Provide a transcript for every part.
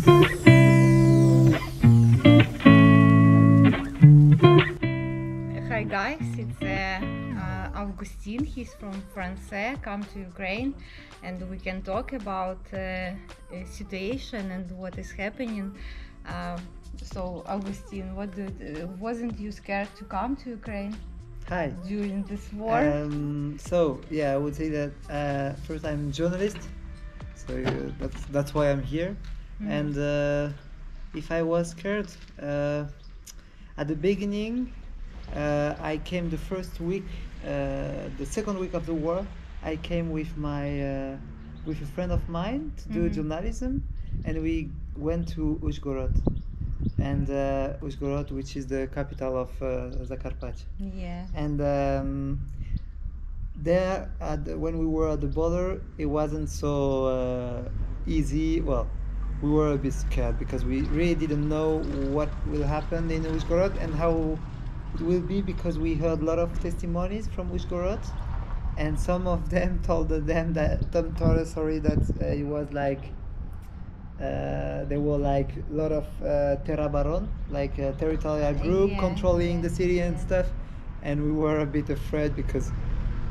Hi guys, it's Augustin. He's from France, come to Ukraine, and we can talk about situation and what is happening. So, Augustin, wasn't you scared to come to Ukraine Hi. during this war? I would say that first I'm a journalist, so that's why I'm here. And if I was scared, at the beginning, I came the first week, the second week of the war. I came with with a friend of mine to do journalism, and we went to Uzhgorod, and Uzhgorod, which is the capital of Zakarpattia. Yeah. And there, when we were at the border, it wasn't so easy. Well, we were a bit scared because we really didn't know what will happen in Uzhgorod and how it will be, because we heard a lot of testimonies from Uzhgorod, and some of them told us that it was like there were like a lot of Terra Baron, like a territorial group controlling the city and stuff, and we were a bit afraid because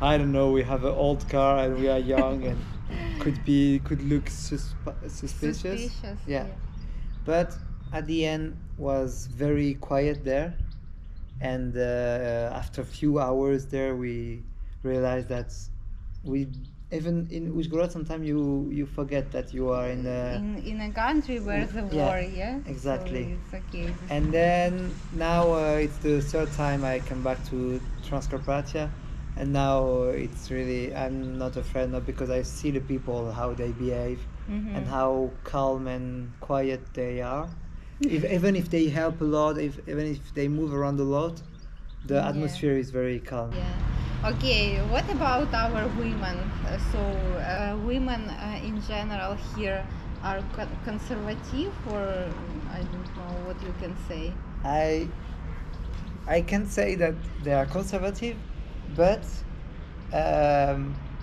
I don't know, we have an old car and we are young and could look suspicious. Yeah. But at the end was very quiet there, and after a few hours there we realized that we even in Uzhgorod sometimes you forget that you are in a country where the war, exactly. So it's okay. And then now it's the third time I come back to Transcarpathia, and now it's really, I'm not afraid now because I see the people, how they behave, and how calm and quiet they are. Even if they help a lot, even if they move around a lot, the atmosphere is very calm. Yeah. Okay, what about our women? Women in general here are conservative, or I don't know what you can say. I can say that they are conservative, but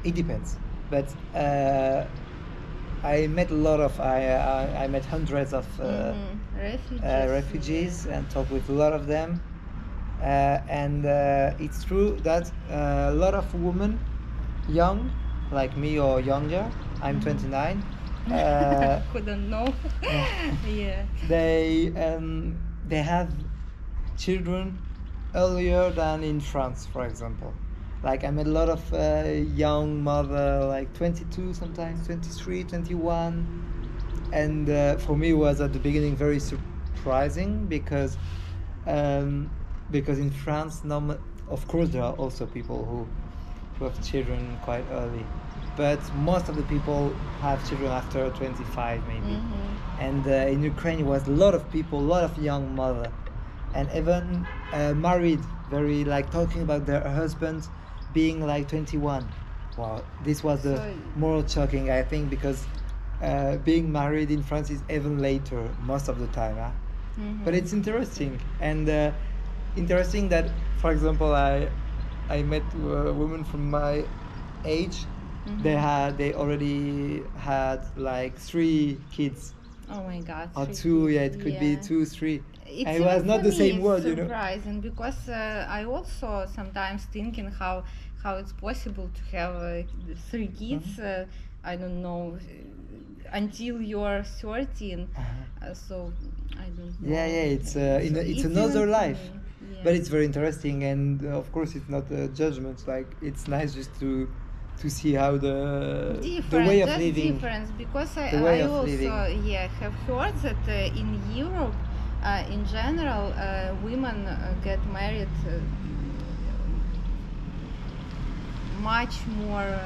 it depends. But I met a lot of I met hundreds of refugees and talked with a lot of them, and it's true that a lot of women, young like me or younger, I'm 29. Couldn't know. Yeah. They have children earlier than in France, for example. Like I met a lot of young mother, like 22, sometimes 23, 21, and for me it was at the beginning very surprising because in France, of course there are also people who have children quite early, but most of the people have children after 25 maybe. And in Ukraine it was a lot of people, a lot of young mother, and even married, very like talking about their husbands being like 21. Wow, this was the more shocking, I think, because being married in France is even later most of the time. But it's interesting, and interesting that, for example, I met women from my age. They already had like 3 kids. Oh my God. Or 2, it could be 2, 3. It was not the same word, you know. Surprising, because I also sometimes thinking how it's possible to have 3 kids. I don't know, until you're 13. So I don't know. It's another life. But it's very interesting, and of course it's not a judgment. Like it's nice just to see how the way of living. Difference, because I also have heard that in Europe, in general, women get married much more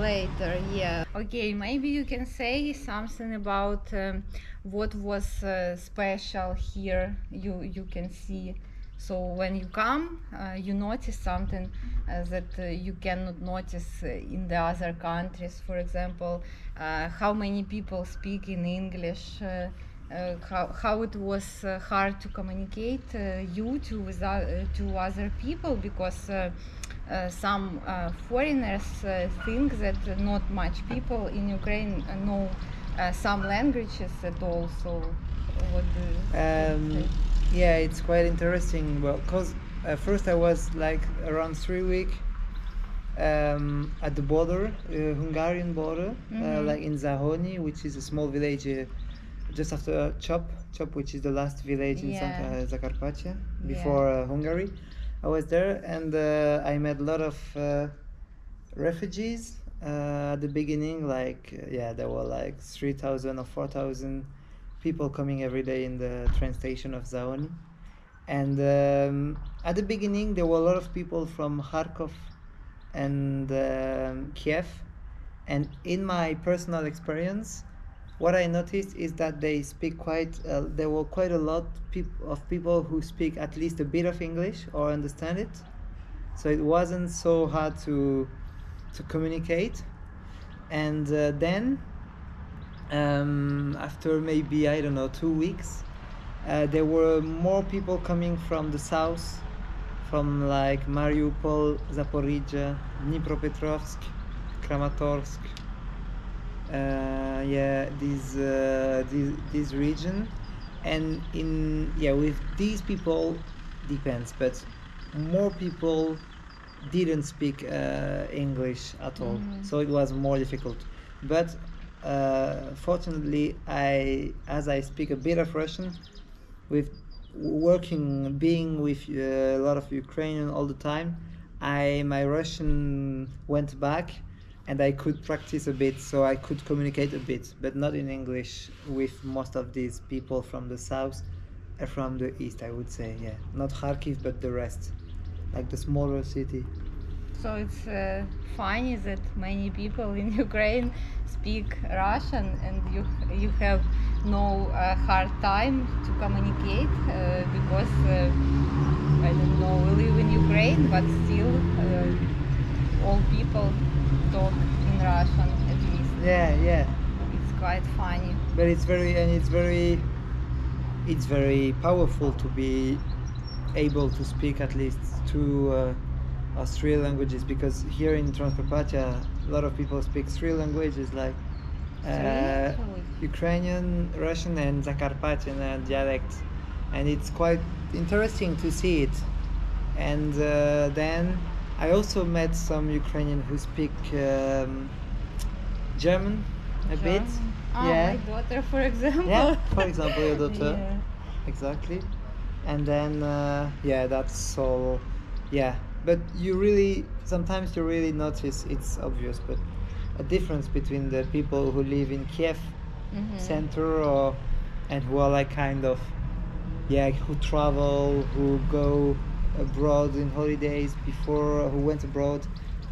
later. Yeah. Okay, maybe you can say something about what was special here. You can see. So when you come, you notice something that you cannot notice in the other countries. For example, how many people speak in English, how it was hard to communicate to other people, because some foreigners think that not much people in Ukraine know some languages at all. So what do you think? Yeah, it's quite interesting. Well, cause first I was like around 3 weeks at the border, Hungarian border, like in Zahoni, which is a small village just after Chop, which is the last village in Zakarpattia before Hungary. I was there and I met a lot of refugees at the beginning. Like there were like 3,000 or 4,000 people coming every day in the train station of Zahoni. And at the beginning, there were a lot of people from Kharkov and Kiev. And in my personal experience, what I noticed is that they speak there were quite a lot of people who speak at least a bit of English or understand it. So it wasn't so hard to communicate. And then, after maybe, I don't know, 2 weeks, there were more people coming from the south, from like Mariupol, Zaporizhia, Dnipropetrovsk, Kramatorsk. This region, and with these people depends, but more people didn't speak English at all, so it was more difficult. But fortunately, as I speak a bit of Russian, with being with a lot of Ukrainian all the time, my Russian went back, and I could practice a bit, so I could communicate a bit, but not in English with most of these people from the south and from the east, I would say. Not Kharkiv, but the rest, like the smaller city. So it's funny that many people in Ukraine speak Russian, and you have no hard time to communicate because I don't know, we live in Ukraine, but still all people talk in Russian at least. It's quite funny. But it's very powerful to be able to speak at least two three languages, because here in Transcarpathia a lot of people speak three languages, like Ukrainian, Russian, and Zakarpattian dialect, and it's quite interesting to see it. And then I also met some Ukrainian who speak German a bit. My daughter, for example. For example, your daughter. Exactly. And then that's all. But sometimes you really notice, it's obvious, but a difference between the people who live in Kiev center and who are like kind of who travel, who go abroad in holidays before, who went abroad,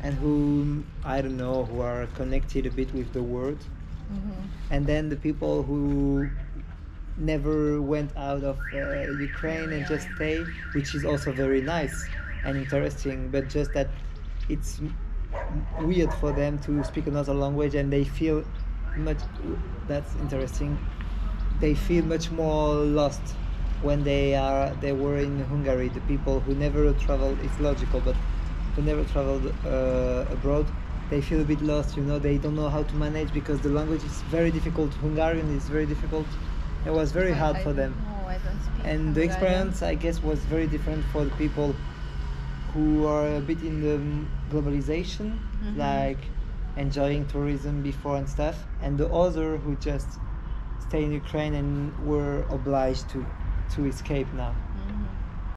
and who, I don't know, who are connected a bit with the world. And then the people who never went out of Ukraine and just stay, which is also very nice and interesting, but just that it's weird for them to speak another language, and they feel that's interesting, they feel much more lost when they were in Hungary. The people who never traveled, it's logical, but who never traveled abroad, they feel a bit lost, they don't know how to manage, because the language is very difficult. Hungarian is very difficult. It was very hard for them. I don't speak and Hungarian. The experience, I guess, was very different for the people who are a bit in the globalization, like enjoying tourism before and stuff, and the other who just stay in Ukraine and were obliged to escape now.